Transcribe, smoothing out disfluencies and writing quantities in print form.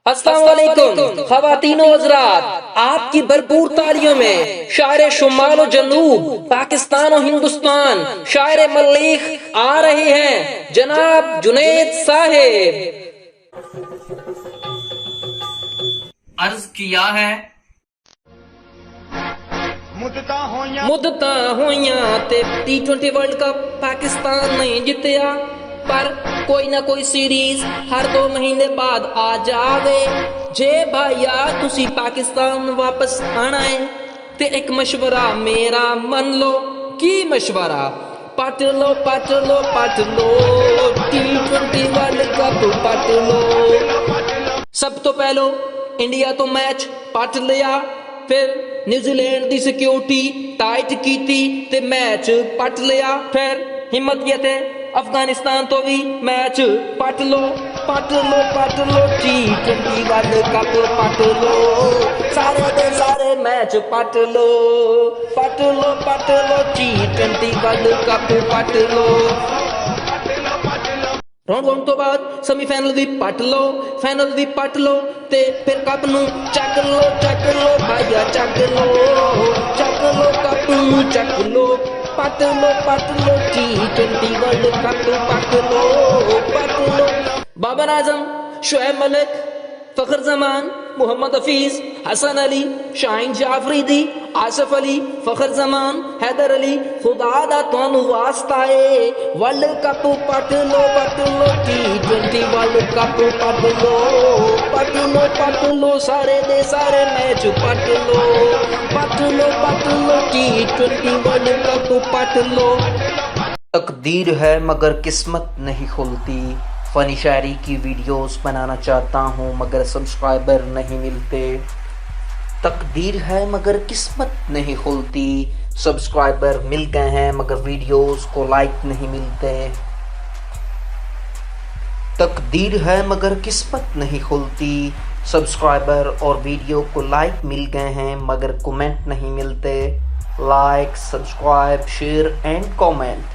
السلام علیکم خواتین و حضرات، آپ کی بھرپور تالیوں میں شاعر شمال و جنوب پاکستان و ہندوستان شاعر ملیح آ رہے ہیں جناب جنید صاحب۔ عرض کیا ہے مدتاں ہویاں تے T20 ورلڈ کپ پاکستان نہیں جتیا، پر کوئی نہ کوئی سیریز ہر 2 مہینے بعد آ جاوے۔ جے بھائیا تسی پاکستان واپس آنا ہے تے ایک مشورہ میرا من لو۔ کی مشورہ؟ پٹ لو پٹ لو پٹ لو T20 ورلڈ کپ پٹ لو۔ سب تو پہلو انڈیا تو میچ پٹ لیا، پھر نیوزی لینڈ دی سیکیورٹی ٹائٹ کیتی تے میچ پٹ لیا، پھر ہمت یہ تے افغانستان تو بھی میچ پٹ لو پٹ لو پٹ لو T20 ورلڈ کپ پٹ لو، سارے دے سارے میچ پٹ لو پٹ لو پٹ لو T20 ورلڈ کپ پٹ لو۔ راؤنڈ 1 تو بعد سیمی فائنل بھی پٹ لو، فائنل بھی پٹ لو تے پھر کپ نو چک لو بھائیا چک لو کپ نو چک لو، پٹ لو T20 ورلڈ کپ پٹ لو۔ بابر اعظم، شعیب ملک، فخر زمان، محمد حفیظ، حسن علی، شاہین جعفریدی، آصف علی، فخر زمان، حیدر علی، خدا دا تانوں واسطہ اے ورلڈ کپ پٹ لو T20 ورلڈ کپ پٹ لو سارے دے سارے میچ پٹ لو T20 ورلڈ کپ پٹ لو۔ تقدیر ہے مگر قسمت نہیں کھلتی، فنی شاعری کی ویڈیوز بنانا چاہتا ہوں مگر سبسکرائبر نہیں ملتے۔ تقدیر ہے مگر قسمت نہیں کھلتی، سبسکرائبر مل گئے ہیں مگر ویڈیوز کو لائک نہیں ملتے۔ تقدیر ہے مگر قسمت نہیں کھلتی، سبسکرائبر اور ویڈیو کو لائک مل گئے ہیں مگر کمنٹ نہیں ملتے۔ Like, subscribe, share and comment.